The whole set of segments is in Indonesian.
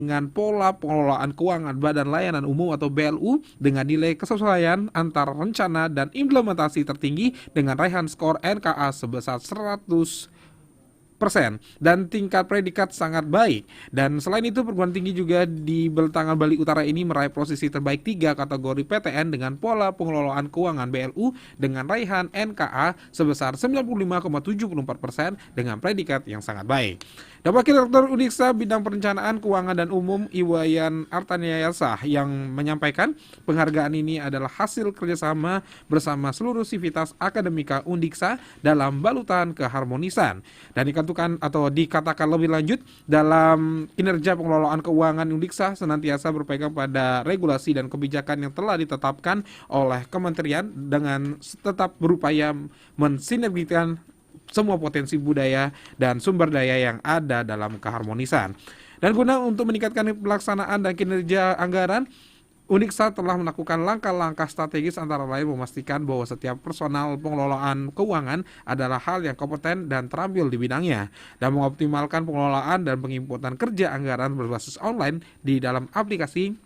dengan pola pengelolaan keuangan Badan Layanan Umum atau BLU dengan nilai kesesuaian antara rencana dan implementasi tertinggi dengan raihan skor NKA sebesar 100% dan tingkat predikat sangat baik. Dan selain itu perguruan tinggi juga di Beltangan Bali Utara ini meraih posisi terbaik 3 kategori PTN dengan pola pengelolaan keuangan BLU dengan raihan NKA sebesar 95,74% dengan predikat yang sangat baik. Dan Wakil Rektor Uniksa bidang perencanaan keuangan dan umum Iwayan Artaniayasa yang menyampaikan penghargaan ini adalah hasil kerjasama bersama seluruh sivitas akademika Undiksa dalam balutan keharmonisan. Dan dikatakan lebih lanjut dalam kinerja pengelolaan keuangan Undiksa senantiasa berpegang pada regulasi dan kebijakan yang telah ditetapkan oleh kementerian dengan tetap berupaya mensinergikan semua potensi budaya dan sumber daya yang ada dalam keharmonisan. Dan guna untuk meningkatkan pelaksanaan dan kinerja anggaran, Uniksa telah melakukan langkah-langkah strategis antara lain memastikan bahwa setiap personal pengelolaan keuangan adalah hal yang kompeten dan terampil di bidangnya, dan mengoptimalkan pengelolaan dan penginputan kerja anggaran berbasis online di dalam aplikasi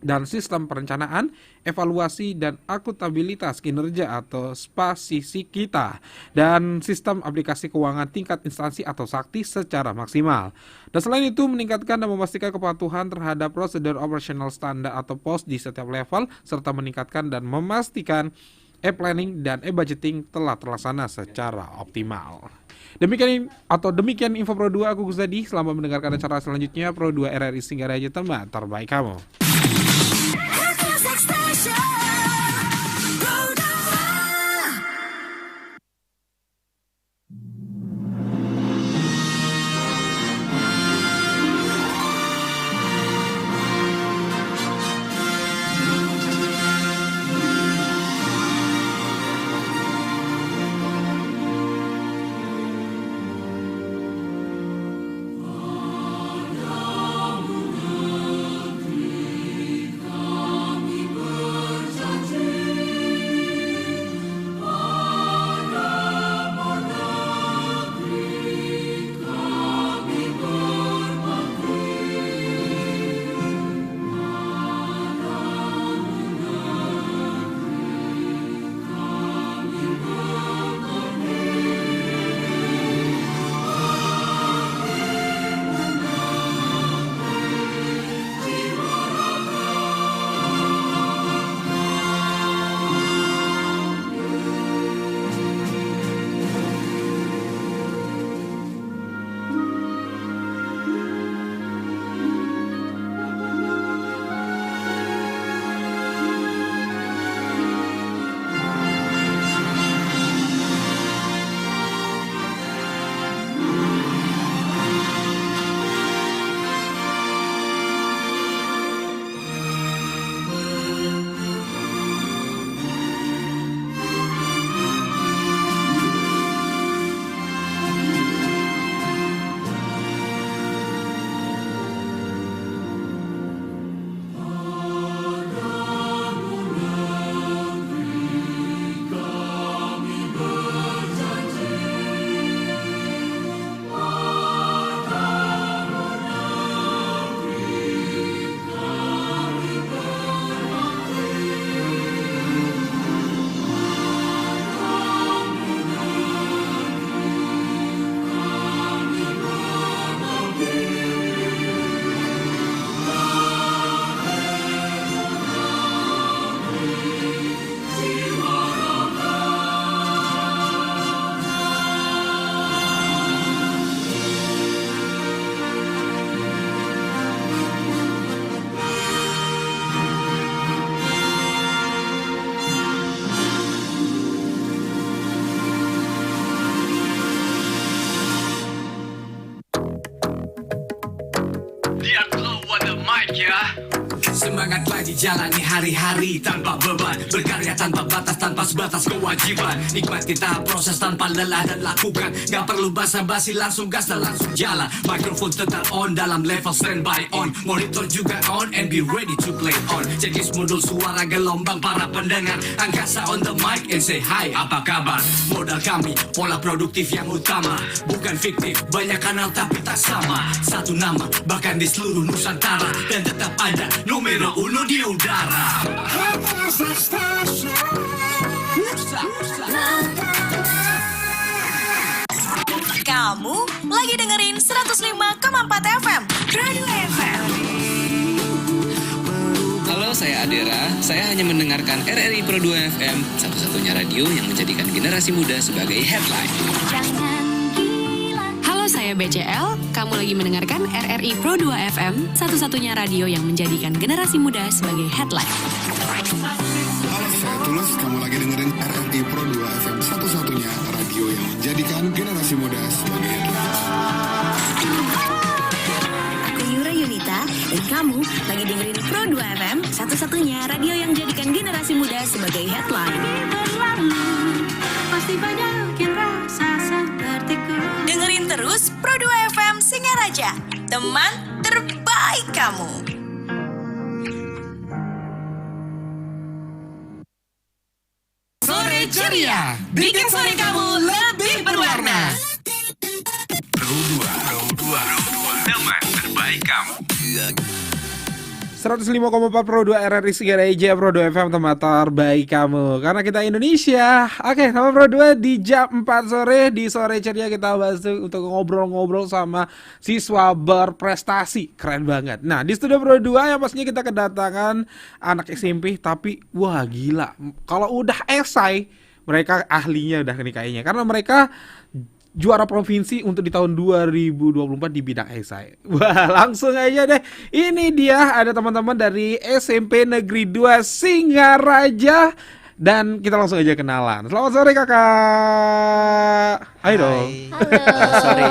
dan sistem perencanaan, evaluasi, dan akuntabilitas kinerja atau SPASISI kita, dan sistem aplikasi keuangan tingkat instansi atau sakti secara maksimal. Dan selain itu meningkatkan dan memastikan kepatuhan terhadap prosedur operational standar atau POS di setiap level, serta meningkatkan dan memastikan e-planning dan e-budgeting telah terlaksana secara optimal. Demikian info Pro 2, aku Guzadi. Selamat mendengarkan acara selanjutnya Pro 2 RRI Singaraja, teman terbaik kamu. Dia keluar the mic ya. Semangat pagi jalani hari-hari tanpa beban, berkarya tanpa batas, tanpa sebatas kewajiban. Nikmati tahap proses tanpa lelah dan lakukan. Gak perlu basa-basi, langsung gas dan langsung jalan. Mikrofon tetap on dalam level standby on. Monitor juga on and be ready to play on. Cekis modul suara gelombang para pendengar. Angkasa on the mic and say hi, apa kabar? Modal kami, pola produktif yang utama. Bukan fiktif, banyak kanal tapi tak sama. Satu nama, bahkan di seluruh Nusantara. Dan tetap ada numero uno di udara. Kamu lagi dengerin 105,4 FM Radio FM. Halo, saya Adera. Saya hanya mendengarkan RRI Pro 2 FM, satu-satunya radio yang menjadikan generasi muda sebagai headline. Halo, saya BCL. Kamu lagi mendengarkan RRI Pro 2 FM, satu-satunya radio yang menjadikan generasi muda sebagai headline. Halo, saya Tulus. Kamu lagi dengerin RRI Pro 2 FM, satu-satunya radio yang menjadikan generasi muda sebagai headline. Aku Yura Yunita dan kamu lagi dengerin Pro 2 FM, satu-satunya radio yang menjadikan generasi muda sebagai headline. Pasti banyak yang rasa sepertiku. Dengerin terus Pro 2 FM Singaraja, teman terbaik kamu. Sore ceria, bikin sore kamu lebih berwarna. Pro 2, teman terbaik kamu. 105,4 Pro 2 RRI Singaraja, Pro 2 FM, tempat terbaik kamu. Karena kita Indonesia. Oke, sama Pro 2 di jam 4 sore. Di sore ceria kita bahas untuk ngobrol-ngobrol sama siswa berprestasi. Keren banget. Nah, di studio Pro 2 yang pastinya kita kedatangan anak SMP. Tapi, wah gila. Kalau udah esai, mereka ahlinya udah nih kayaknya. Karena mereka juara provinsi untuk di tahun 2024 di bidang esai. Wah, langsung aja deh. Ini dia ada teman-teman dari SMP Negeri 2 Singaraja dan kita langsung aja kenalan. Selamat sore Kakak. Hai dong. Halo. Sore.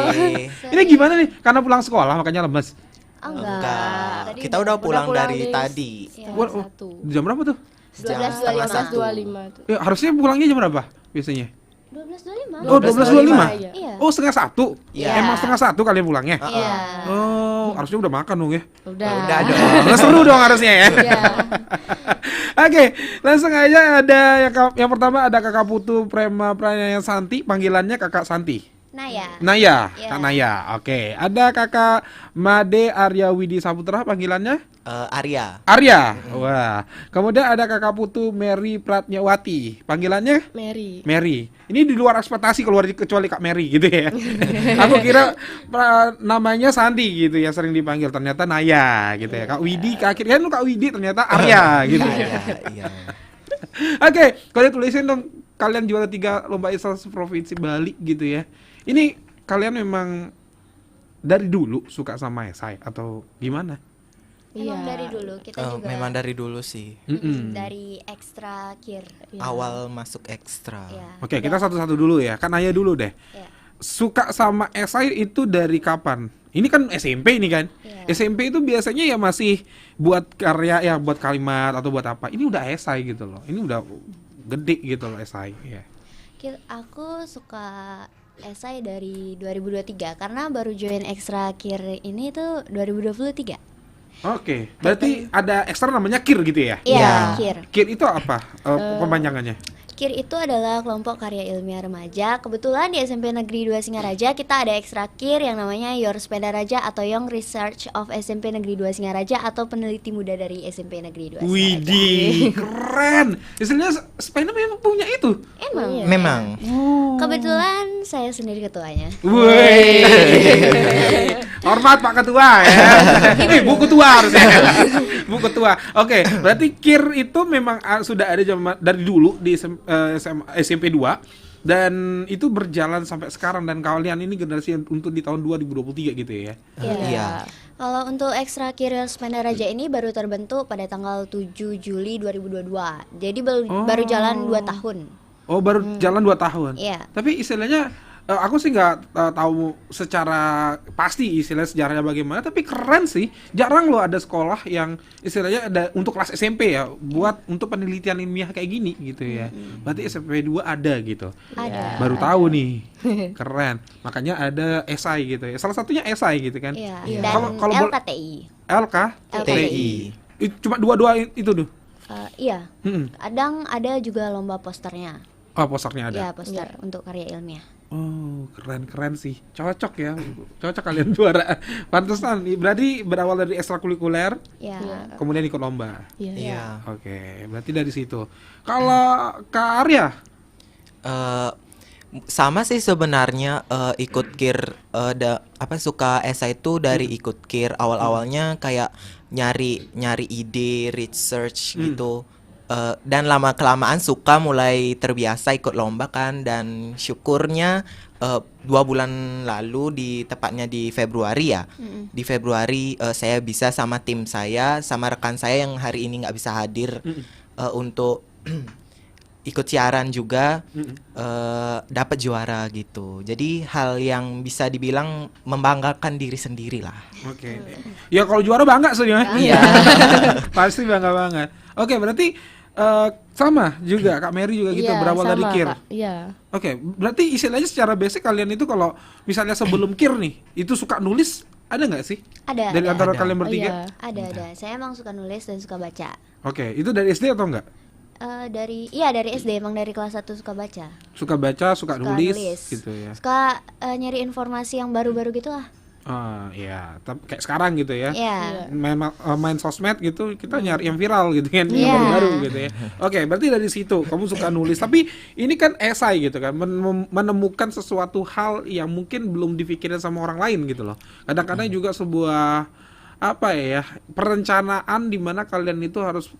Ini gimana nih? Karena pulang sekolah makanya lemes. Enggak. Tadi Kita udah pulang dari dari tadi. Ya, Wah, jam berapa tuh? Jam setengah satu. 12.25 tuh. Ya, harusnya pulangnya jam berapa biasanya? 12.25. Oh, 12.25. Iya. Oh, setengah satu. Iya. Emang setengah satu kalian pulangnya? Iya. Oh, harusnya udah makan dong ya. Udah. Udah dong. Nggak seru dong harusnya ya. Iya. Oke, langsung aja ada yang pertama ada Kakak Putu Prema Pranaya Santi, panggilannya Kakak Santi. Naya. Naya, Iya. Kak Naya. Oke, ada Kakak Made Arya Widi Saputra, panggilannya Arya. Arya. Wah. Kemudian ada Kakak Putu Mary Pratnyawati, panggilannya Mary. Mary. Ini di luar ekspektasi keluar kecuali Kak Mary gitu ya. Aku kira namanya Santi gitu ya, sering dipanggil, ternyata Naya gitu ya. Kak Widi, Kak akhirnya kan Kak Widi ternyata Arya gitu ya. Iya. Oke, kalian tulisin dong, kalian juara 3 lomba esai provinsi Bali gitu ya. Ini kalian memang dari dulu suka sama esai atau gimana? Memang Iya. dari dulu kita juga Memang dari dulu sih. dari ekstra kir. Awal masuk ekstra. Ya. Oke, kita satu-satu dulu ya. Kan Naya dulu deh. Ya. Suka sama esai itu dari kapan? Ini kan SMP ini kan. Iya. SMP itu biasanya ya masih buat karya ya, buat kalimat atau buat apa. Ini udah esai gitu loh. Ini udah gede gitu loh esai. Ya. Aku suka esai dari 2023 karena baru join ekstra kir ini tuh 2023. Oke, berarti ada ekstra namanya KIR gitu ya? Iya, kir. KIR itu apa kepanjangannya? KIR itu adalah kelompok karya ilmiah remaja. Kebetulan di SMP Negeri 2 Singaraja kita ada ekstra KIR yang namanya Your Sepeda Raja atau Young Research of SMP Negeri 2 Singaraja atau peneliti muda dari SMP Negeri 2 Singaraja. Widih, keren. Istilahnya sepeda memang punya itu. Emang. Memang. Kebetulan saya sendiri ketuanya. Wih, hormat Pak Ketua ya. Bu Ketua harusnya. Bu Ketua. Oke, berarti KIR itu memang sudah ada dari dulu di SMP 2 dan itu berjalan sampai sekarang dan kalian ini generasi untuk di tahun 2023 gitu ya. Iya. Kalau untuk ekstra Kiril Sepeda Raja ini baru terbentuk pada tanggal 7 Juli 2022. Jadi baru jalan 2 tahun. Oh, baru jalan 2 tahun. Iya. Tapi istilahnya aku sih nggak tahu secara pasti istilah sejarahnya bagaimana, tapi keren sih. Jarang loh ada sekolah yang istilahnya ada untuk kelas SMP ya, buat untuk penelitian ilmiah kayak gini gitu ya. Berarti SMP 2 ada gitu. Ada. Baru tahu nih. Keren. Makanya ada esai gitu ya. Salah satunya esai gitu kan. Iya. Iya. Dan Kalau LKTI. LKTI. Cuma dua-dua itu tuh. Iya. Mm-mm. Kadang ada juga lomba posternya. Oh, posternya ada. Ya, poster untuk karya ilmiah. Oh, keren sih. Cocok ya. Cocok kalian juara. Pantesan. Berarti berawal dari ekstrakurikuler, Ya. kemudian ikut lomba. Iya. Oke, berarti dari situ. Kalau Kak Arya, Sama sih sebenarnya, ikut KIR, suka esai itu dari ikut KIR. Awal-awalnya kayak nyari ide, research gitu. Dan lama kelamaan suka, mulai terbiasa ikut lomba kan, dan syukurnya 2 bulan lalu, tepatnya di Februari ya. Di Februari saya bisa sama tim saya, sama rekan saya yang hari ini nggak bisa hadir untuk ikut siaran juga, dapat juara gitu. Jadi hal yang bisa dibilang membanggakan diri sendiri lah. oke. Ya kalau juara bangga sih ya. Iya. Pasti bangga banget. Oke, berarti sama juga Kak Mary juga gitu, berawal dari KIR. Iya. Oke, berarti istilahnya secara basic kalian itu kalau misalnya sebelum KIR nih, itu suka nulis ada nggak sih? Ada. Dari antara Ada. kalian bertiga? Iya. Ada. Saya emang suka nulis dan suka baca. Oke, itu dari SD atau enggak? Dari SD, emang dari kelas 1 suka baca. Suka baca, suka nulis gitu ya. Suka nyari informasi yang baru-baru gitu lah. Iya, tapi kayak sekarang gitu ya. Iya. Main sosmed gitu, kita nyari yang viral gitu kan, yang Iya. baru-baru gitu ya. Oke, berarti dari situ kamu suka nulis. Tapi ini kan esai gitu kan, menemukan sesuatu hal yang mungkin belum dipikirin sama orang lain gitu loh. Kadang-kadang juga sebuah perencanaan di mana kalian itu harus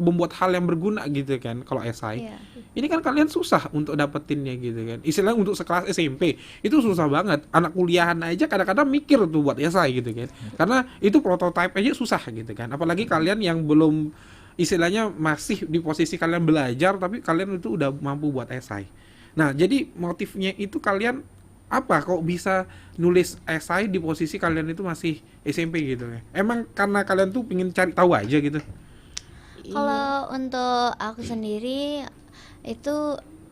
membuat hal yang berguna gitu kan kalau esai. Iya. Ini kan kalian susah untuk dapetinnya gitu kan. Istilahnya untuk sekelas SMP itu susah banget. Anak kuliahan aja kadang-kadang mikir tuh buat esai gitu kan. Karena itu prototype aja susah gitu kan. Apalagi kalian yang belum istilahnya masih di posisi kalian belajar tapi kalian itu udah mampu buat esai. Nah, jadi motifnya itu kalian apa kok bisa nulis esai di posisi kalian itu masih SMP gitu ya? Emang karena kalian tuh pengen cari tahu aja gitu? Kalau untuk aku sendiri itu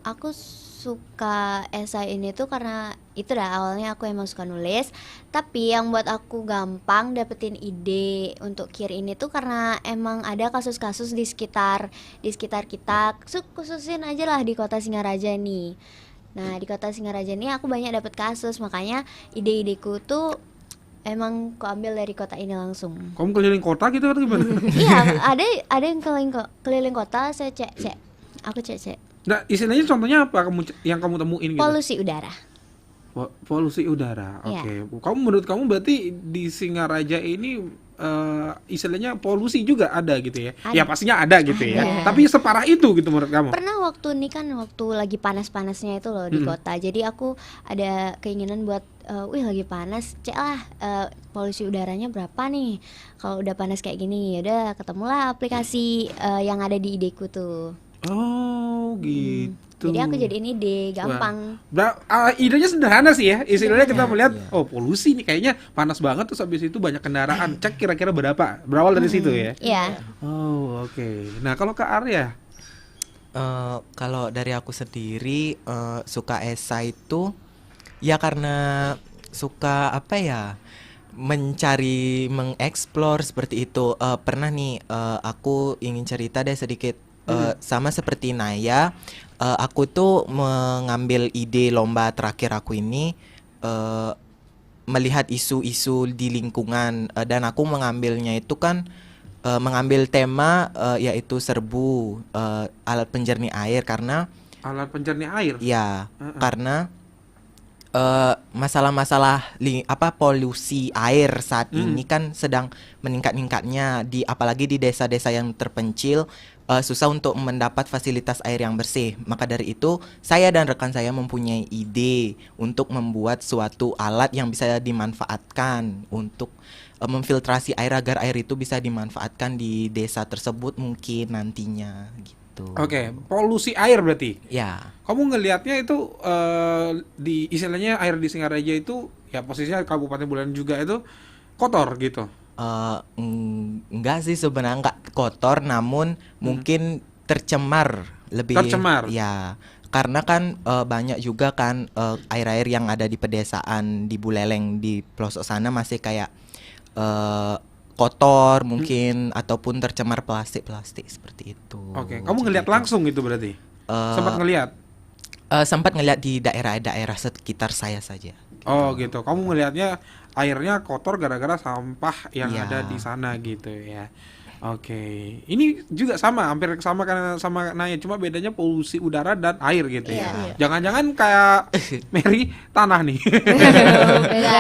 aku suka esai ini tuh karena itu dah awalnya aku emang suka nulis, tapi yang buat aku gampang dapetin ide untuk KIR ini tuh karena emang ada kasus-kasus di sekitar kita, khususin aja lah di kota Singaraja nih. Nah, di kota Singaraja ini aku banyak dapet kasus, makanya ide-ideku tuh emang aku ambil dari kota ini langsung. Kamu keliling kota gitu atau gimana? Iya, ada yang keliling kota, saya cek. Aku cek. Nah, istilahnya contohnya apa yang kamu temuin gitu? Polusi udara. Polusi udara. Iya. Oke. Menurut kamu berarti di Singaraja ini istilahnya polusi juga ada gitu ya? Ada. Ya pastinya ada gitu ya. Ada. Tapi separah itu gitu menurut kamu? Pernah waktu ini kan waktu lagi panas-panasnya itu loh di kota. Jadi aku ada keinginan buat lagi panas, cek lah polusi udaranya berapa nih. Kalau udah panas kayak gini, ya udah ketemulah aplikasi yang ada di ideku tuh. Oh, gitu. Jadi aku jadiin ide gampang. Idenya sederhana sih ya. Istilahnya kita melihat polusi nih kayaknya panas banget, terus habis itu banyak kendaraan. Cek kira-kira berapa. Berawal dari situ ya. Iya. Oh, oke. Nah, kalau Kak Arya? Kalau dari aku sendiri, suka esai itu ya karena suka mencari, mengeksplor seperti itu. Pernah nih, aku ingin cerita deh sedikit. Sama seperti Naya, aku tuh mengambil ide lomba terakhir aku ini, melihat isu-isu di lingkungan, dan aku mengambilnya itu kan mengambil tema yaitu serbu, alat penjernih air, karena Alat penjernih air? ya karena masalah-masalah polusi air saat ini kan sedang meningkat-ningkatnya, apalagi di desa-desa yang terpencil, susah untuk mendapat fasilitas air yang bersih. Maka dari itu saya dan rekan saya mempunyai ide untuk membuat suatu alat yang bisa dimanfaatkan untuk memfiltrasi air agar air itu bisa dimanfaatkan di desa tersebut mungkin nantinya gitu. gitu. Oke, polusi air berarti. Ya. Kamu ngelihatnya itu di istilahnya air di Singaraja itu ya posisinya Kabupaten Buleleng juga itu kotor gitu. Enggak sih sebenarnya, enggak kotor, namun mungkin tercemar lebih. Tercemar. Ya, karena kan banyak juga kan air-air yang ada di pedesaan di Buleleng di pelosok sana masih kayak kotor mungkin ataupun tercemar plastik seperti itu. Oke, kamu ngelihat langsung itu berarti? Sempat ngelihat? Sempat ngelihat di daerah-daerah sekitar saya saja. Oh gitu. Kamu ngelihatnya airnya kotor gara-gara sampah yang Iya. ada di sana gitu ya. Oke. Ini juga sama, hampir sama karena sama nanya, cuma bedanya polusi udara dan air gitu ya. Iya. Jangan-jangan kayak Mary tanah nih. Beda,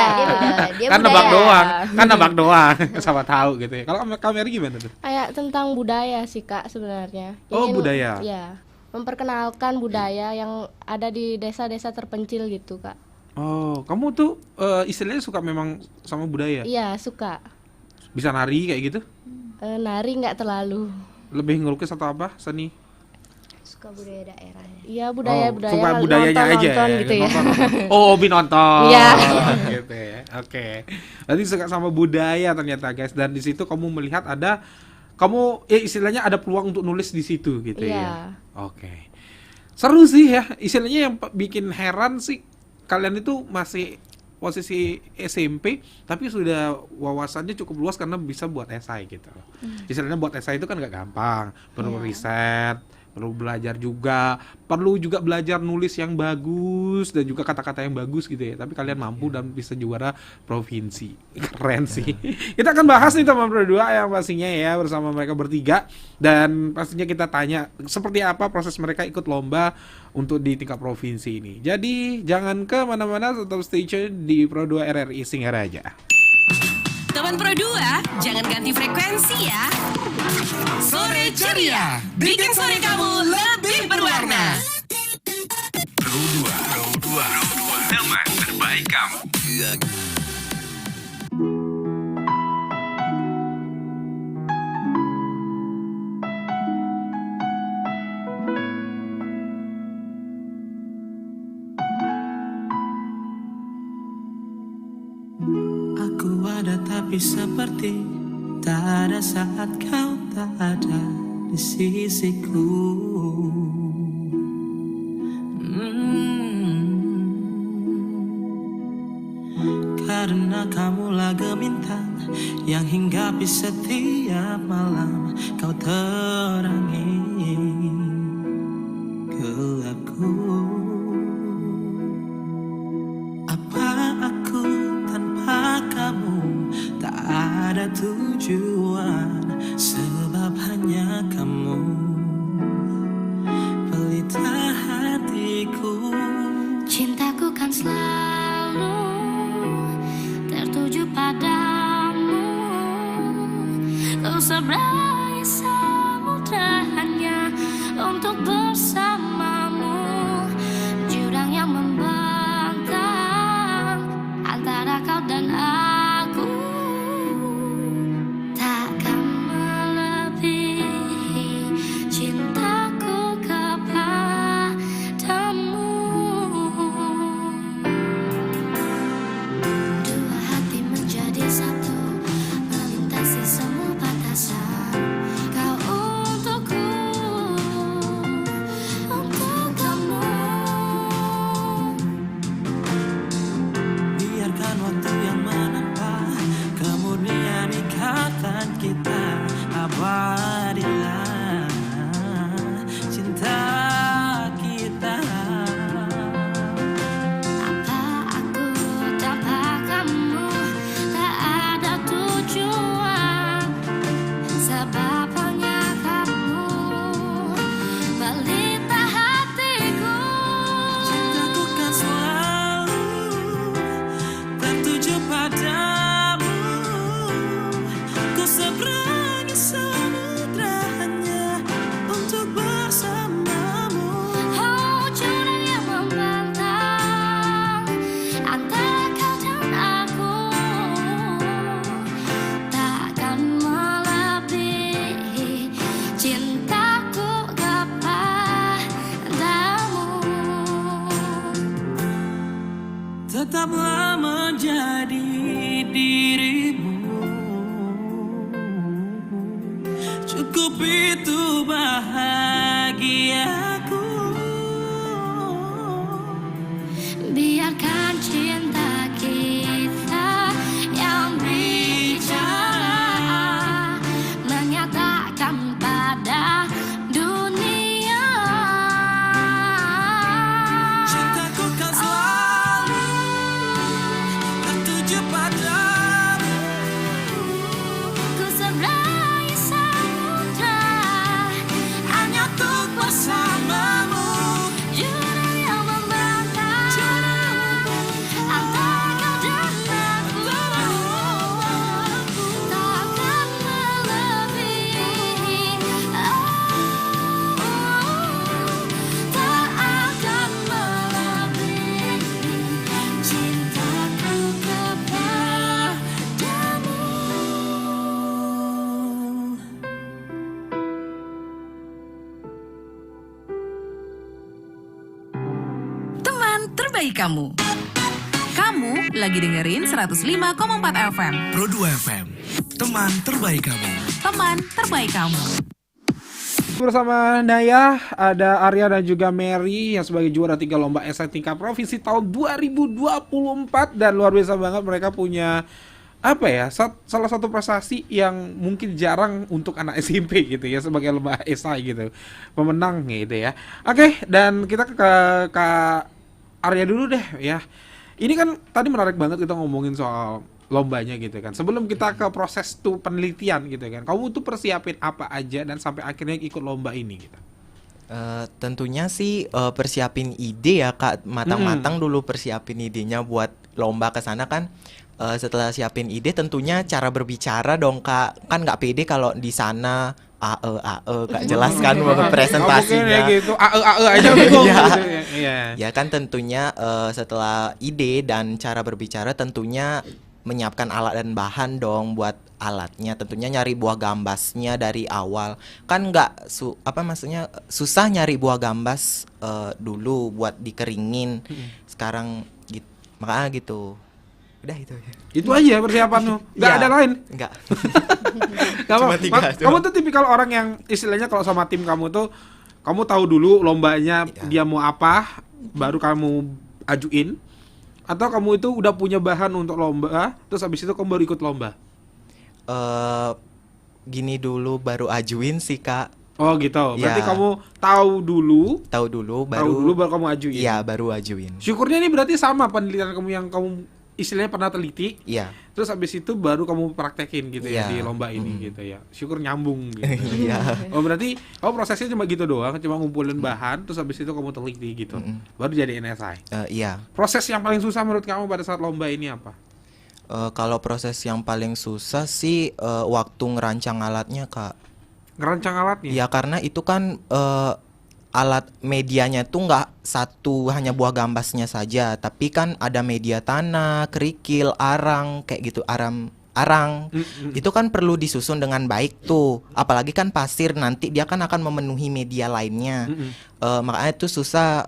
dia Kan budaya. nebak doang. Sama tahu gitu ya. Kalau Kak Mary gimana tuh? Kayak tentang budaya sih Kak sebenarnya. Oh, budaya. Ya, memperkenalkan budaya yang ada di desa-desa terpencil gitu Kak. Oh, kamu tuh istilahnya suka memang sama budaya? Iya suka. Bisa nari kayak gitu? Nari nggak terlalu. Lebih ngelukis atau apa? Seni? Suka budaya daerahnya. Iya budaya-budaya. Suka budayanya aja nonton gitu ya. nonton. Oh, hobi nonton. Iya. Gitu ya. Oke. Berarti suka sama budaya ternyata guys, dan di situ kamu melihat ada kamu istilahnya ada peluang untuk nulis di situ gitu Iya. ya. Oke. Seru sih ya. Istilahnya yang bikin heran sih kalian itu masih posisi SMP tapi sudah wawasannya cukup luas karena bisa buat esai gitu. Istilahnya buat esai itu kan nggak gampang, perlu riset, perlu belajar juga, perlu juga belajar nulis yang bagus dan juga kata-kata yang bagus gitu ya. Tapi kalian mampu dan bisa juara provinsi. Keren sih. Kita akan bahas nih teman berdua yang pastinya ya bersama mereka bertiga, dan pastinya kita tanya seperti apa proses mereka ikut lomba untuk di tingkat provinsi ini. Jadi jangan ke mana-mana, tetap stay tune di Pro 2 RRI Singaraja. Teman Pro 2, jangan ganti frekuensi ya. Sore ceria, bikin sore kamu lebih berwarna. Pro 2, teman terbaik kamu. Aku ada tapi seperti tak ada saat kau tak ada di sisiku. Karena kamulah gemintang yang hinggapi setiap malam kau terangi gelapku. Apa aku tanpa kamu tak ada tujuan, sebab hanya kamu pelita hatiku. Cintaku kan selalu tertuju padamu, kau seberangi samudra hanya untuk bersamamu. Jurang yang membentang antara kau dan aku takkan melebihi cintaku kepadamu. Dua hati menjadi satu, melintasi semua batasan. Kau untukku, cukup itu bahagiaku. Biarkan cinta kita yang bicara, menyatakan pada dunia Cintaku kan selalu tertuju padamu. ku seberangi samudra hanya untuk bersamamu. Jurang yang membatas antara kau dan aku takkan melebihi, tak akan melebihi cintaku kepadamu. Teman terbaik kamu. Kamu lagi dengerin 105,4 FM. Pro 2 FM, teman terbaik kamu. Teman terbaik kamu. Bersama Naya, ada Arya dan juga Mary yang sebagai juara 3 lomba esai tingkat provinsi tahun 2024. Dan luar biasa banget, mereka punya apa ya, salah satu prestasi yang mungkin jarang untuk anak SMP gitu ya, sebagai lomba esai gitu, pemenang gitu ya. Oke, dan kita ke Kak Arya dulu deh ya. Ini kan tadi menarik banget kita ngomongin soal lombanya gitu kan. Sebelum kita ke proses tuh penelitian gitu kan, kamu tuh persiapin apa aja dan sampai akhirnya ikut lomba ini gitu? Tentunya sih persiapin ide ya Kak, matang-matang dulu persiapin idenya buat lomba ke sana kan. Setelah siapin ide tentunya cara berbicara dong Kak, kan nggak pede kalau di sana Kak jelaskan presentasinya. Gitu, aja gitu. Ya kan tentunya setelah ide dan cara berbicara tentunya menyiapkan alat dan bahan dong buat alatnya. Tentunya nyari buah gambasnya dari awal. Kan nggak maksudnya susah nyari buah gambas dulu buat dikeringin. Sekarang gitu. Makanya gitu. Udah itu aja. Itu aja persiapanmu. Enggak ada lain. Enggak. Cuma 3 kamu tuh tipikal orang yang istilahnya kalau sama tim kamu tuh kamu tahu dulu lombanya dia mau apa, baru kamu ajuin, atau kamu itu udah punya bahan untuk lomba, terus habis itu kamu baru ikut lomba? Gini dulu baru ajuin sih Kak. Oh gitu. Berarti kamu tahu dulu baru kamu ajuin. Iya, baru ajuin. Syukurnya ini berarti sama penelitian kamu yang kamu istilahnya pernah teliti. Iya. Terus habis itu baru kamu praktekin gitu ya di lomba ini gitu ya. Syukur nyambung gitu. Iya. Oh berarti prosesnya cuma gitu doang, cuma ngumpulin bahan terus habis itu kamu teliti gitu. Baru jadi NSI. Iya. Proses yang paling susah menurut kamu pada saat lomba ini apa? Kalau proses yang paling susah sih waktu ngerancang alatnya Kak. Ngerancang alatnya? Ya karena itu kan alat medianya tuh nggak satu hanya buah gambasnya saja, tapi kan ada media tanah, kerikil, arang kayak gitu, arang. Itu kan perlu disusun dengan baik tuh. Apalagi kan pasir nanti dia kan akan memenuhi media lainnya. Makanya itu susah.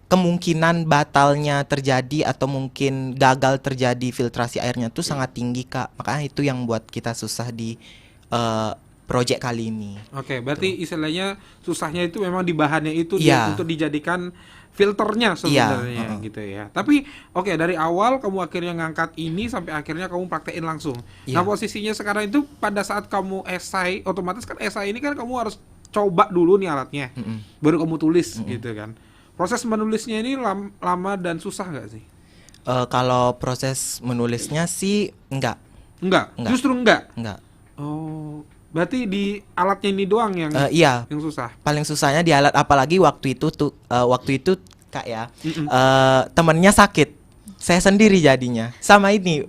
Kemungkinan batalnya terjadi atau mungkin gagal terjadi filtrasi airnya tuh sangat tinggi Kak. Makanya itu yang buat kita susah di project kali ini. Oke, berarti istilahnya susahnya itu memang di bahannya itu untuk dijadikan filternya sebenarnya gitu ya. Tapi oke, dari awal kamu akhirnya ngangkat ini sampai akhirnya kamu praktekin langsung. Nah, posisinya sekarang itu pada saat kamu esai, otomatis kan esai ini kan kamu harus coba dulu nih alatnya. Baru kamu tulis gitu kan. Proses menulisnya ini lama dan susah nggak sih? Kalau proses menulisnya sih enggak. Justru enggak. Oh, berarti di alatnya ini doang yang yang susah. Paling susahnya di alat, apalagi waktu itu Kak ya, temennya sakit, saya sendiri jadinya. Sama ini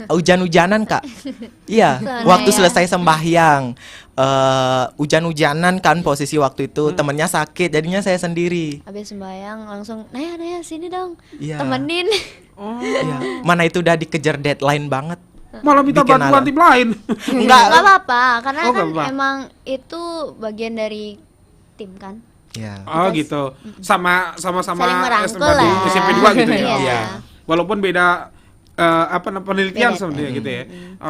hujan-hujanan Kak. Iya, waktu selesai sembahyang, hujan-hujanan kan posisi waktu itu, temennya sakit, jadinya saya sendiri. Habis sembahyang langsung, Naya sini dong, Iya. temenin. Iya. Mana itu udah dikejar deadline banget. Malah minta bantuan tim lain. Enggak apa-apa, karena Oh, kan nggak apa-apa. emang itu bagian dari tim kan. Iya. Oh gitu. Sama-sama Saling merangkul SMP lah. SMP 2 gitu ya. Iya. Oh, iya. Walaupun beda penelitian Beda. sebenarnya gitu ya.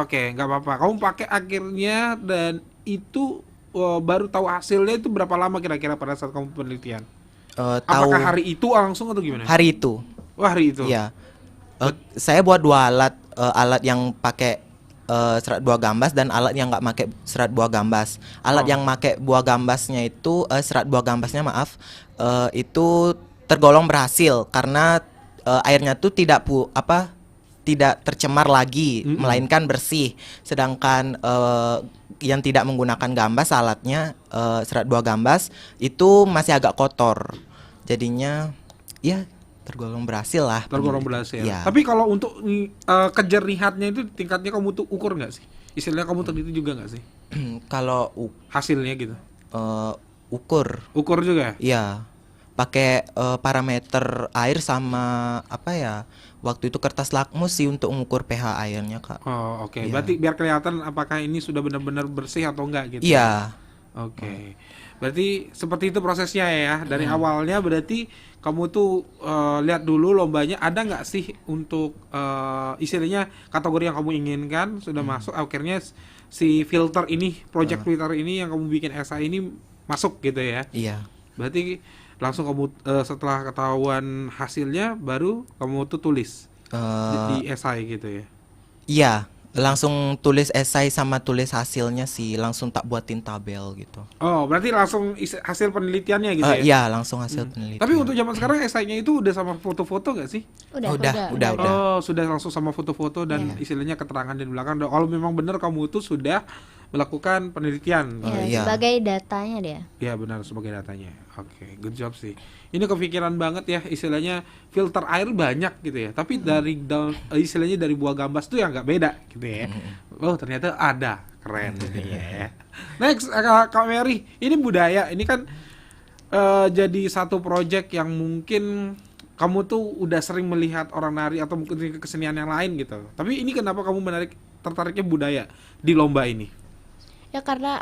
Oke, nggak apa-apa. Kamu pakai akhirnya dan itu baru tahu hasilnya itu berapa lama kira-kira pada saat kamu penelitian? Tahu Apakah hari itu langsung atau gimana? hari itu. Wah, hari itu. Iya. Saya buat 2 alat, alat yang pakai serat buah gambas dan alat yang nggak pakai serat buah gambas. Alat yang pakai buah gambasnya itu serat buah gambasnya itu tergolong berhasil karena airnya tuh tidak tercemar lagi, melainkan bersih. Sedangkan yang tidak menggunakan gambas, alatnya serat buah gambas itu masih agak kotor. Jadinya ya tergolong berhasil lah. Tergolong berhasil. Ya. Tapi kalau untuk kejernihannya itu tingkatnya kamu tuh ukur nggak sih? Istilahnya kamu teliti juga nggak sih? Kalau hasilnya gitu. Ukur juga? Iya. Pakai parameter air sama waktu itu kertas lakmus sih untuk mengukur pH airnya, Kak. Oh, oke. Iya. Berarti biar kelihatan apakah ini sudah benar-benar bersih atau enggak gitu. Iya. Oke. Berarti seperti itu prosesnya ya. Dari awalnya berarti kamu tuh lihat dulu lombanya ada nggak sih untuk istilahnya kategori yang kamu inginkan sudah masuk, akhirnya si filter ini, project filter ini yang kamu bikin esai ini masuk gitu ya. Iya. Berarti langsung kamu setelah ketahuan hasilnya baru kamu tuh tulis di esai gitu ya. Iya, langsung tulis esai sama tulis hasilnya sih, langsung tak buatin tabel gitu. Oh, berarti langsung hasil penelitiannya gitu ya? Iya, langsung hasil penelitian. Tapi untuk zaman sekarang esainya itu udah sama foto-foto nggak sih? Udah. Oh, sudah langsung sama foto-foto dan istilahnya keterangan di belakang. Kalau memang benar kamu itu sudah melakukan penelitian. Sebagai datanya dia. Iya benar, sebagai datanya. Oke, good job sih. Ini kepikiran banget ya, istilahnya filter air banyak gitu ya. Tapi dari istilahnya dari buah gambas tuh yang nggak beda gitu ya. Oh ternyata ada, keren ini ya. Next, Kak Mary, ini budaya. Ini kan jadi satu project yang mungkin kamu tuh udah sering melihat orang nari atau mungkin kesenian yang lain gitu. Tapi ini kenapa kamu tertariknya budaya di lomba ini? Ya karena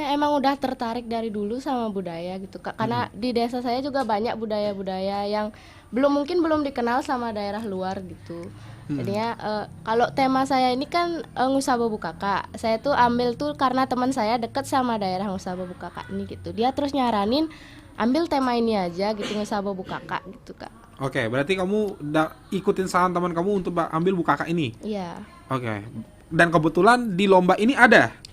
emang udah tertarik dari dulu sama budaya gitu, Kak. Karena di desa saya juga banyak budaya-budaya yang belum dikenal sama daerah luar gitu. Jadinya kalau tema saya ini kan Ngusa Bobu Kakak. Saya tuh ambil tuh karena teman saya deket sama daerah Ngusa Bobu Kakak ini gitu. Dia terus nyaranin ambil tema ini aja gitu, Ngusa Bobu Kakak gitu, Kak. Oke, berarti kamu ikutin saran teman kamu untuk ambil Bukaka ini? Iya. Oke. Dan kebetulan di lomba ini ada?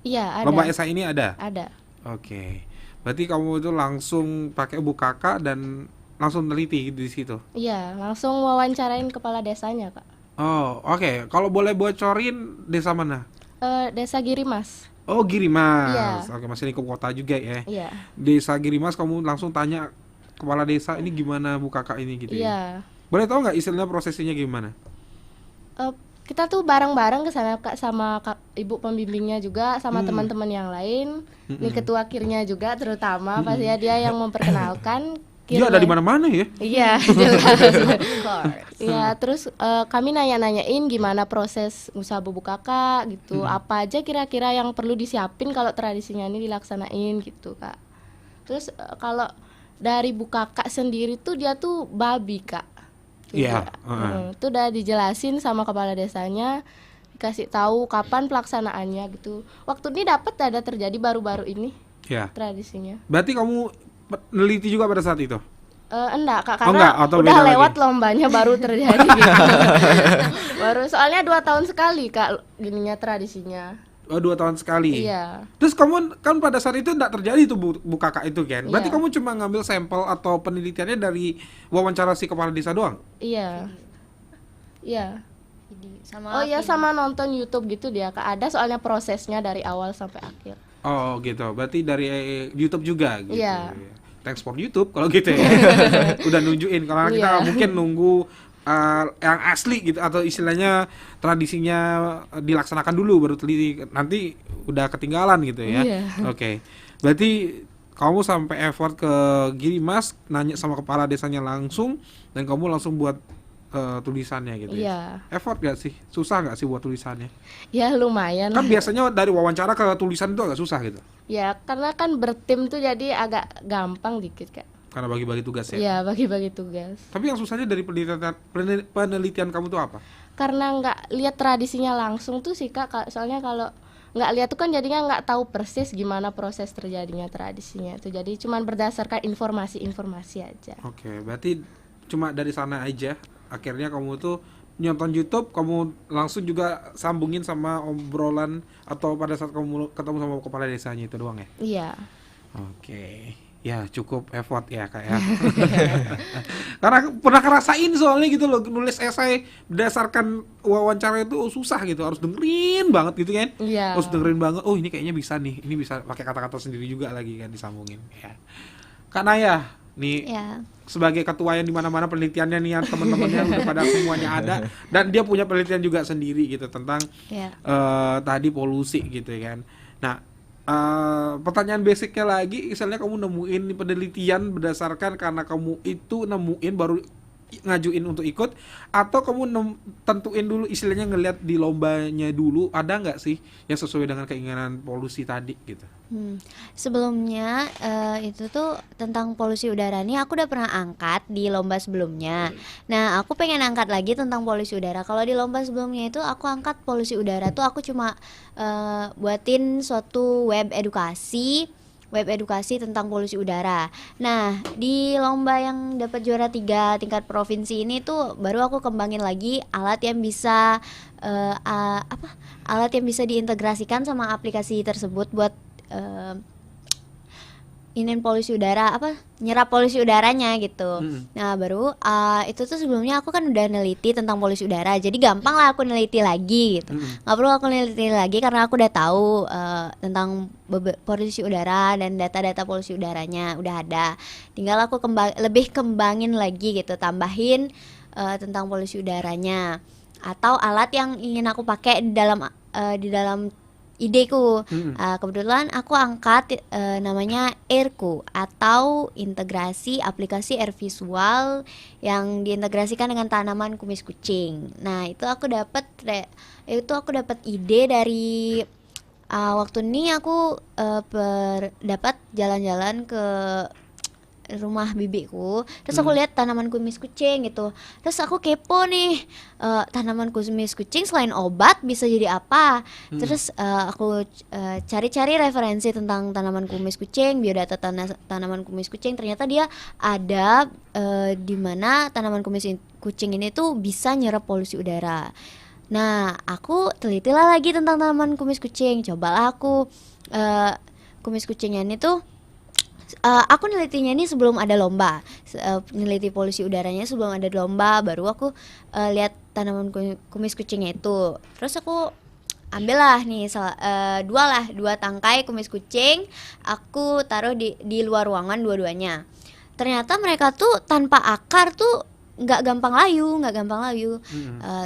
Iya, ada. Lomba esai ini ada? Ada. Oke. Berarti kamu itu langsung pakai Bukaka dan langsung teliti di situ? Iya, langsung wawancarain kepala desanya, Kak. Oh, oke. Kalau boleh bocorin desa mana? Desa Girimas. Oh, Girimas. Iya. Oke, masih lingkup kota juga ya? Iya. Desa Girimas, kamu langsung tanya kepala desa ini gimana Bukaka ini gitu ya? Iya. Boleh tahu nggak istilahnya prosesinya gimana? Kita tuh bareng-bareng ke sana, Kak, sama ibu pembimbingnya juga, sama teman-teman yang lain. Ini ketua kirnya juga terutama pasti ya, dia yang memperkenalkan. Dia ada di mana-mana ya? Iya, jelas. Iya, terus kami nanya-nanyain gimana proses Ngusa Bobu Kakak gitu. Apa aja kira-kira yang perlu disiapin kalau tradisinya ini dilaksanain gitu, Kak. Terus kalau dari Bukaka sendiri tuh dia tuh babi, Kak. Iya. Itu udah dijelasin sama kepala desanya, dikasih tahu kapan pelaksanaannya gitu. Waktu ini ada terjadi baru-baru ini. Iya. Tradisinya. Berarti kamu neliti juga pada saat itu? Enggak, Kak, karena udah lewat lombanya baru terjadi gitu. Baru soalnya 2 tahun sekali, Kak, gininya tradisinya. Oh, 2 tahun sekali. Iya. Terus kamu kan pada saat itu enggak terjadi itu Bukaka itu kan? Berarti Iya. kamu cuma ngambil sampel atau penelitiannya dari wawancara si kepala desa doang? Iya. Iya. Sama Sama nonton YouTube gitu dia, Kak. Ada soalnya prosesnya dari awal sampai akhir. Oh, gitu. Berarti dari YouTube juga gitu. Iya. Thanks for YouTube kalau gitu ya. Udah nunjukin kalau kita mungkin nunggu yang asli gitu atau istilahnya tradisinya dilaksanakan dulu baru teliti, nanti udah ketinggalan gitu ya. Oke. Berarti kamu sampai effort ke Girimas, nanya sama kepala desanya langsung dan kamu langsung buat tulisannya gitu ya. Effort gak sih? Susah gak sih buat tulisannya? Ya lumayan. Kan biasanya dari wawancara ke tulisan itu agak susah gitu. Ya karena kan bertim tuh jadi agak gampang dikit, Kak. Karena bagi-bagi tugas ya? Iya, bagi-bagi tugas. Tapi yang susahnya dari penelitian kamu tuh apa? Karena nggak lihat tradisinya langsung tuh sih, Kak. Soalnya kalau nggak lihat tuh kan jadinya nggak tahu persis gimana proses terjadinya tradisinya itu. Jadi cuman berdasarkan informasi-informasi aja. Oke, berarti cuma dari sana aja. Akhirnya kamu tuh nonton YouTube, kamu langsung juga sambungin sama obrolan atau pada saat kamu ketemu sama kepala desanya itu doang ya? Iya. Oke. Ya cukup effort ya Kak ya. Karena pernah ngerasain soalnya gitu loh, nulis esai berdasarkan wawancara itu susah gitu, harus dengerin banget gitu kan. Iya. Harus dengerin banget, oh ini kayaknya bisa nih, ini bisa pakai kata-kata sendiri juga lagi kan disambungin ya. Kak Naya, nih Ya. sebagai ketua yang dimana-mana penelitiannya nih ya, teman-temannya udah pada semuanya ada, dan dia punya penelitian juga sendiri gitu tentang Ya. tadi polusi gitu kan. Nah, pertanyaan basicnya lagi, misalnya kamu nemuin penelitian berdasarkan karena kamu itu nemuin baru ngajuin untuk ikut, atau kamu tentuin dulu istilahnya ngelihat di lombanya dulu ada nggak sih yang sesuai dengan keinginan polusi tadi gitu. Sebelumnya itu tuh tentang polusi udara nih aku udah pernah angkat di lomba sebelumnya. Nah aku pengen angkat lagi tentang polusi udara. Kalau di lomba sebelumnya itu aku angkat polusi udara tuh aku cuma buatin suatu web edukasi tentang polusi udara. Nah di lomba yang dapat juara 3 tingkat provinsi ini tuh baru aku kembangin lagi alat yang bisa alat yang bisa diintegrasikan sama aplikasi tersebut buat inin polusi udara, nyerap polusi udaranya gitu. Nah baru itu tuh sebelumnya aku kan udah neliti tentang polusi udara, jadi gampang lah aku neliti lagi gitu. Nggak perlu aku neliti lagi karena aku udah tahu tentang polusi udara dan data-data polusi udaranya udah ada. Tinggal aku lebih kembangin lagi gitu, tambahin tentang polusi udaranya atau alat yang ingin aku pakai di dalam ideku. Kebetulan aku angkat namanya AirQ atau integrasi aplikasi air visual yang diintegrasikan dengan tanaman kumis kucing. Nah itu aku dapat ide dari waktu ini aku dapat jalan-jalan ke rumah bibiku, terus aku lihat tanaman kumis kucing gitu, terus aku kepo nih, tanaman kumis kucing selain obat bisa jadi apa. Terus aku cari-cari referensi tentang tanaman kumis kucing, biodata tanaman kumis kucing, ternyata dia ada di mana tanaman kumis kucing ini tuh bisa nyerap polusi udara. Nah aku telitilah lagi tentang tanaman kumis kucing, cobalah aku kumis kucingnya ini tuh aku nelitinya ini sebelum ada lomba, neliti polusi udaranya sebelum ada lomba, baru aku lihat tanaman kumis kucingnya itu. Terus aku ambillah nih dua tangkai kumis kucing, aku taruh di luar ruangan dua-duanya. Ternyata mereka tuh tanpa akar tuh nggak gampang layu.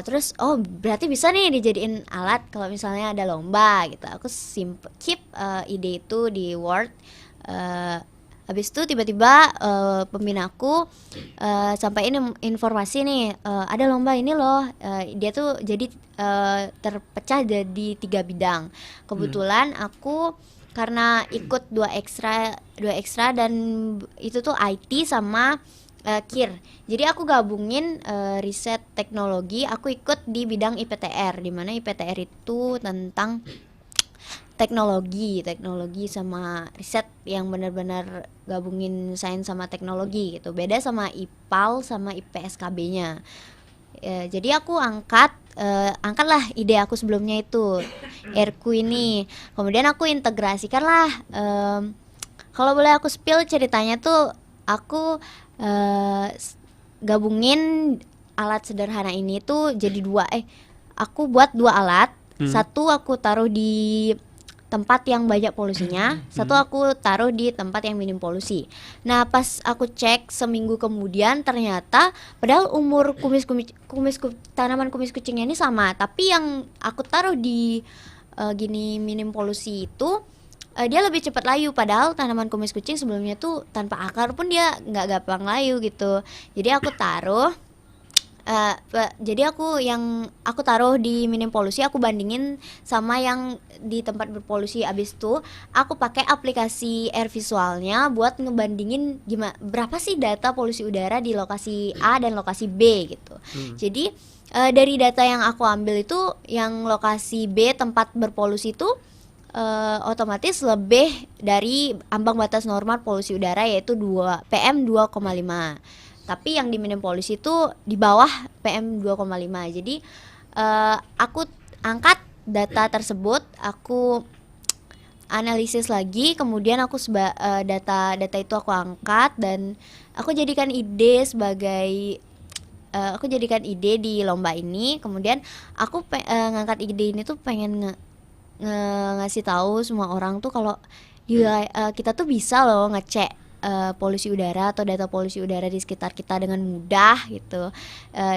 Terus berarti bisa nih dijadiin alat kalau misalnya ada lomba gitu. Aku keep ide itu di Word. Habis itu tiba-tiba pembinaku sampaiin informasi nih, ada lomba ini loh, dia tuh jadi terpecah jadi 3 bidang. Kebetulan aku karena ikut dua ekstra dan itu tuh IT sama KIR. Jadi aku gabungin riset teknologi, aku ikut di bidang IPTR, di mana IPTR itu tentang teknologi sama riset yang benar-benar gabungin sains sama teknologi gitu. Beda sama IPAL sama IPSKB-nya. Jadi aku angkatlah ide aku sebelumnya itu AirQ ini. Kemudian aku integrasikan lah. Kalau boleh aku spill ceritanya tuh, aku gabungin alat sederhana ini tuh jadi aku buat 2 alat. Satu aku taruh di tempat yang banyak polusinya, satu aku taruh di tempat yang minim polusi. Nah pas aku cek seminggu kemudian, ternyata padahal umur tanaman kumis kucingnya ini sama, tapi yang aku taruh di minim polusi itu dia lebih cepat layu, padahal tanaman kumis kucing sebelumnya tuh tanpa akar pun dia nggak gampang layu gitu. Jadi aku taruh yang aku taruh di minim polusi aku bandingin sama yang di tempat berpolusi. Abis itu aku pakai aplikasi air visualnya buat ngebandingin berapa sih data polusi udara di lokasi A dan lokasi B gitu. Jadi dari data yang aku ambil itu, yang lokasi B tempat berpolusi itu otomatis lebih dari ambang batas normal polusi udara yaitu PM 2,5. Tapi yang diminum polisi itu di bawah PM 2,5. Jadi aku angkat data tersebut, aku analisis lagi, kemudian aku data itu aku angkat dan aku jadikan ide di lomba ini. Kemudian aku ngangkat ide ini tuh pengen ngasih tahu semua orang tuh kalau kita tuh bisa loh ngecek polusi udara atau data polusi udara di sekitar kita dengan mudah gitu,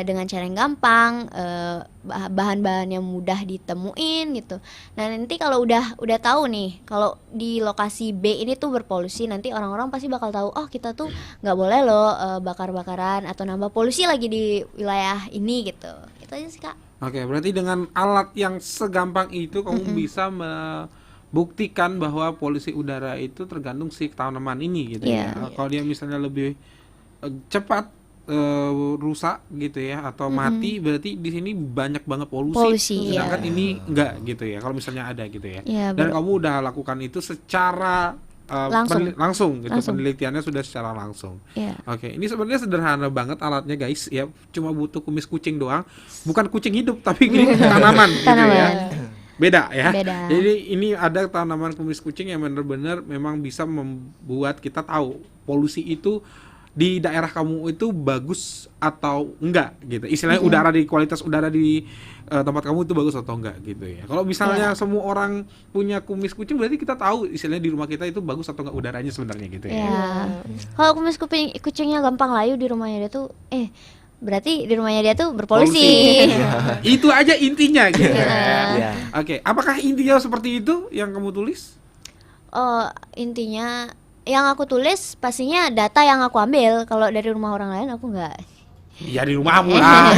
dengan cara yang gampang, bahan-bahan yang mudah ditemuin gitu. Nah nanti kalau udah tahu nih kalau di lokasi B ini tuh berpolusi, nanti orang-orang pasti bakal tahu oh kita tuh nggak boleh loh bakar-bakaran atau nambah polusi lagi di wilayah ini gitu. Itu aja sih Kak. Oke, berarti dengan alat yang segampang itu kamu bisa membuktikan bahwa polusi udara itu tergantung si tanaman ini gitu ya. Kalau dia misalnya lebih cepat rusak gitu ya atau mati, berarti di sini banyak banget polusi. Sedangkan ini enggak gitu ya. Kalau misalnya ada gitu ya. Dan kamu udah lakukan itu secara langsung gitu, penelitiannya sudah secara langsung. Oke, ini sebenarnya sederhana banget alatnya guys ya, cuma butuh kumis kucing doang, bukan kucing hidup tapi ini tanaman gitu ya. Beda ya. Jadi ini ada tanaman kumis kucing yang benar-benar memang bisa membuat kita tahu polusi itu di daerah kamu itu bagus atau enggak gitu. Istilahnya kualitas udara di tempat kamu itu bagus atau enggak gitu ya. Kalau misalnya semua orang punya kumis kucing berarti kita tahu istilahnya di rumah kita itu bagus atau enggak udaranya sebenarnya gitu ya. Kalau kumis kucingnya gampang layu di rumahnya dia tuh berarti di rumahnya dia tuh berpolusi. Itu aja intinya gitu. Oke, apakah intinya seperti itu yang kamu tulis? Intinya yang aku tulis pastinya data yang aku ambil. Kalau dari rumah orang lain aku enggak. Ya di rumahmu lah.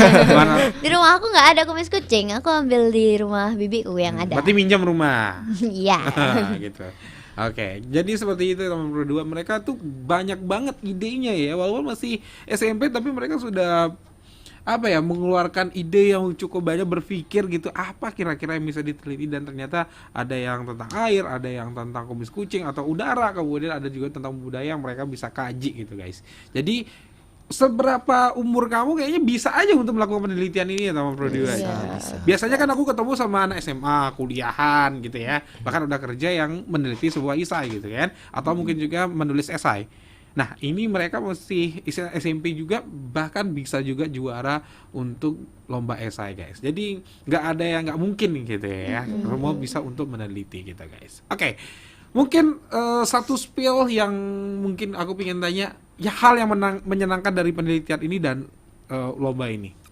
Di rumah aku nggak ada kumis kucing, aku ambil di rumah bibiku yang ada. Berarti minjam rumah. Iya. Gitu. Oke, jadi seperti itu teman berdua. Mereka tuh banyak banget idenya ya, walaupun masih SMP tapi mereka sudah mengeluarkan ide yang cukup banyak, berpikir gitu apa kira-kira yang bisa diteliti, dan ternyata ada yang tentang air, ada yang tentang kumis kucing atau udara, kemudian ada juga tentang budaya yang mereka bisa kaji gitu guys. Jadi seberapa umur kamu kayaknya bisa aja untuk melakukan penelitian ini ya teman berdua. Biasanya kan aku ketemu sama anak SMA, kuliahan gitu ya, bahkan udah kerja yang meneliti sebuah esai gitu kan, atau mungkin juga menulis esai. Nah ini mereka masih SMP juga, bahkan bisa juga juara untuk lomba esai guys. Jadi nggak ada yang nggak mungkin gitu ya. Semua bisa untuk meneliti gitu guys. Oke, mungkin satu spill yang mungkin aku pengen tanya, ya hal yang menyenangkan dari penelitian ini dan lomba ini.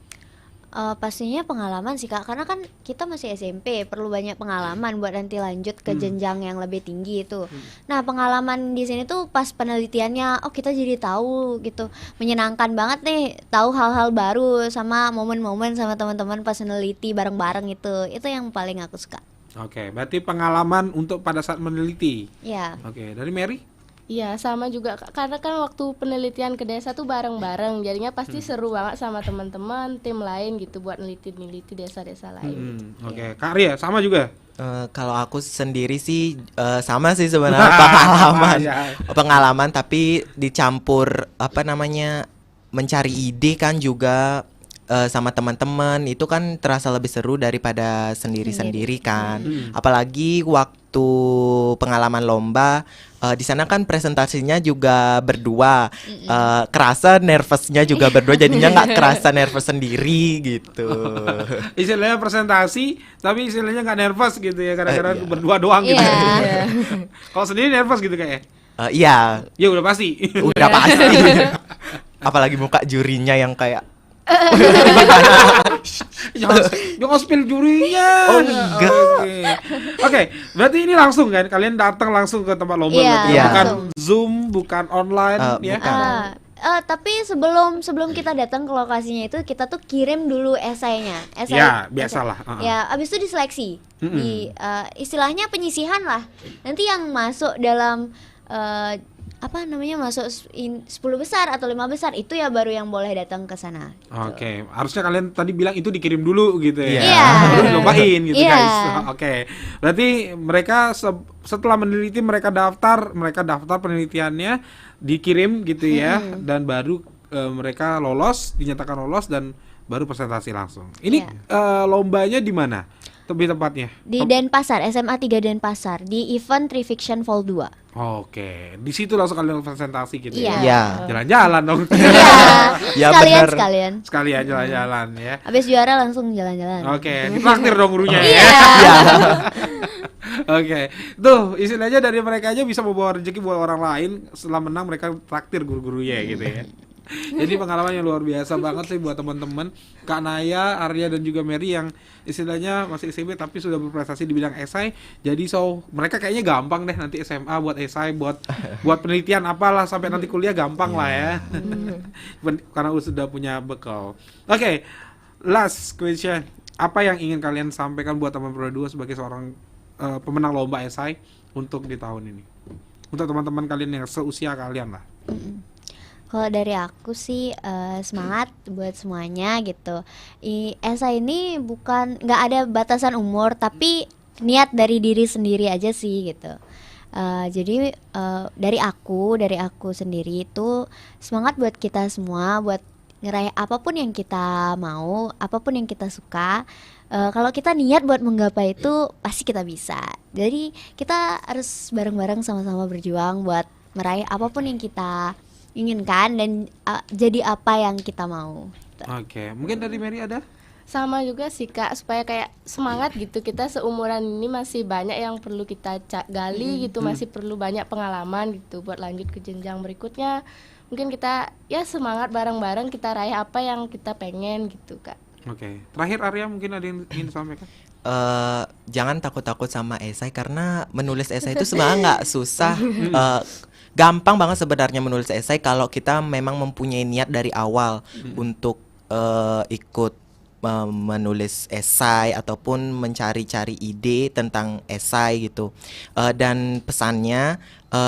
Pastinya pengalaman sih Kak, karena kan kita masih SMP, perlu banyak pengalaman buat nanti lanjut ke jenjang yang lebih tinggi itu. Nah pengalaman di sini tuh pas penelitiannya, kita jadi tahu gitu, menyenangkan banget nih, tahu hal-hal baru sama momen-momen sama teman-teman pas meneliti bareng-bareng itu yang paling aku suka. Oke, berarti pengalaman untuk pada saat meneliti. Iya. Oke, dari Mary? Iya sama juga karena kan waktu penelitian ke desa tuh bareng-bareng, jadinya pasti seru banget sama teman-teman tim lain gitu buat neliti desa-desa lain. Oke, Kak Ria sama juga? Kalau aku sendiri sih sama sih sebenarnya pengalaman tapi dicampur mencari ide kan juga sama teman-teman, itu kan terasa lebih seru daripada sendiri-sendiri kan. Apalagi waktu pengalaman lomba di sana kan presentasinya juga berdua, kerasa nervousnya juga berdua, jadinya nggak kerasa nervous sendiri gitu. Istilahnya presentasi tapi istilahnya nggak nervous gitu ya, kadang-kadang berdua doang gitu. Kalau sendiri nervous gitu kayak? Iya. Ya udah pasti. Udah pasti. Apalagi muka jurinya yang kayak jangan spill jurinya. Enggak. Oke, berarti ini langsung kan? Kalian datang langsung ke tempat lomba, bukan Zoom, bukan online ya? Tapi sebelum kita datang ke lokasinya itu kita tuh kirim dulu esainya. Ya, biasalah. Ya, abis itu diseleksi. Istilahnya penyisihan lah. Nanti yang masuk dalam apa namanya masuk 10 besar atau 5 besar itu ya baru yang boleh datang ke sana. Oke, harusnya kalian tadi bilang itu dikirim dulu gitu ya. Iya. Baru dilobain gitu Iya. guys. Oke. Berarti mereka setelah meneliti mereka daftar penelitiannya dikirim gitu ya dan baru mereka dinyatakan lolos dan baru presentasi langsung. Ini lombanya di mana? Lebih tepatnya? Di Denpasar, SMA 3 Denpasar, di event Trifiction Vol 2. Oke, di situ langsung kalian presentasi gitu Iya. ya. Iya. Jalan-jalan dong. Ya, sekalian bener. sekalian. Sekalian jalan-jalan ya. Habis juara langsung jalan-jalan. Oke, ditraktir dong gurunya ya. Iya. Oke, tuh istilahnya dari mereka aja bisa membawa rezeki buat orang lain. Setelah menang mereka traktir guru-gurunya gitu ya. Jadi pengalaman yang luar biasa banget sih buat teman-teman Kak Naya, Arya dan juga Mary yang istilahnya masih SMP tapi sudah berprestasi di bidang esai. Jadi mereka kayaknya gampang deh nanti SMA buat esai, buat penelitian apalah sampai nanti kuliah gampang lah ya. Karena sudah punya bekal. Oke, last question. Apa yang ingin kalian sampaikan buat teman Pro 2 sebagai seorang pemenang lomba esai untuk di tahun ini? Untuk teman-teman kalian yang seusia kalian lah. Kalau dari aku sih semangat buat semuanya gitu. Esai ini nggak ada batasan umur, tapi niat dari diri sendiri aja sih gitu. Jadi dari aku sendiri itu semangat buat kita semua, buat ngeraih apapun yang kita mau, apapun yang kita suka. Kalau kita niat buat menggapai itu pasti kita bisa. Jadi kita harus bareng-bareng sama-sama berjuang buat meraih apapun yang kita inginkan dan jadi apa yang kita mau. Oke, mungkin dari Mary ada? Sama juga sih Kak, supaya kayak semangat gitu. Kita seumuran ini masih banyak yang perlu kita gali gitu, masih perlu banyak pengalaman gitu buat lanjut ke jenjang berikutnya. Mungkin kita ya semangat bareng-bareng kita raih apa yang kita pengen gitu Kak. Oke, terakhir Arya mungkin ada yang ingin disampaikan? Jangan takut-takut sama esai karena menulis esai itu sebenarnya nggak susah. Gampang banget sebenarnya menulis esai kalau kita memang mempunyai niat dari awal untuk ikut menulis esai ataupun mencari-cari ide tentang esai gitu. Dan pesannya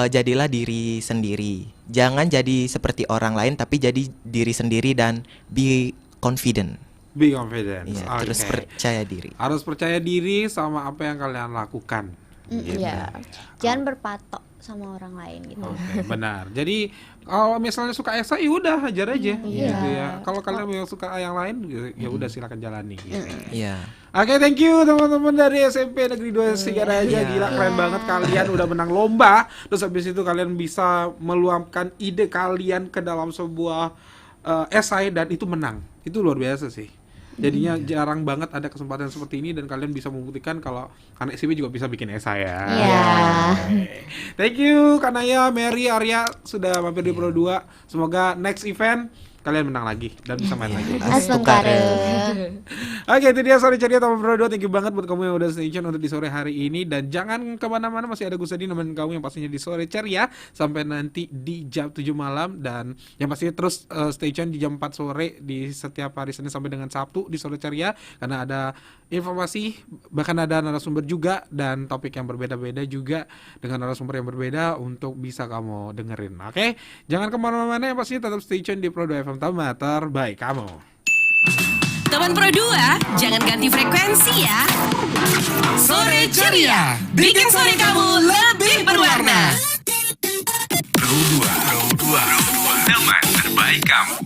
jadilah diri sendiri. Jangan jadi seperti orang lain tapi jadi diri sendiri dan be confident. Be confident. Iya, Oke. terus percaya diri. Harus percaya diri sama apa yang kalian lakukan. Gitu. Iya. Jangan berpatok sama orang lain gitu. Oke, benar. Jadi kalau misalnya suka esai udah hajar aja Iya. gitu ya. Kalau kalian yang suka yang lain ya udah silakan jalani gitu. Iya. Oke, thank you teman-teman dari SMP Negeri 2 Singaraja. Gila keren banget kalian udah menang lomba. Terus habis itu kalian bisa meluapkan ide kalian ke dalam sebuah esai dan itu menang. Itu luar biasa sih. Jadinya jarang banget ada kesempatan seperti ini dan kalian bisa membuktikan kalau anak SMP juga bisa bikin esai ya. Iya. Thank you Kanaya, Mary, Arya sudah mampir di Pro 2. Semoga next event kalian menang lagi dan bisa main lagi. Asmengkare. Oke, itu dia sore ceria teman Pro 2. Thank you banget buat kamu yang udah stay tune untuk di sore hari ini. Dan jangan kemana-mana, masih ada Gus Adi nemenin kamu yang pastinya di sore ceria sampai nanti di jam 7 malam. Dan yang pastinya terus stay tune di jam 4 sore di setiap hari Senin sampai dengan Sabtu di sore ceria. Karena ada informasi, bahkan ada narasumber juga dan topik yang berbeda-beda juga dengan narasumber yang berbeda untuk bisa kamu dengerin. Oke, jangan kemana-mana, yang pastinya tetap stay tune di Pro 2 FM Tama terbaik kamu. Teman Pro 2, jangan ganti frekuensi ya. Sore ceria, bikin sore kamu lebih berwarna. Pro 2, teman terbaik kamu.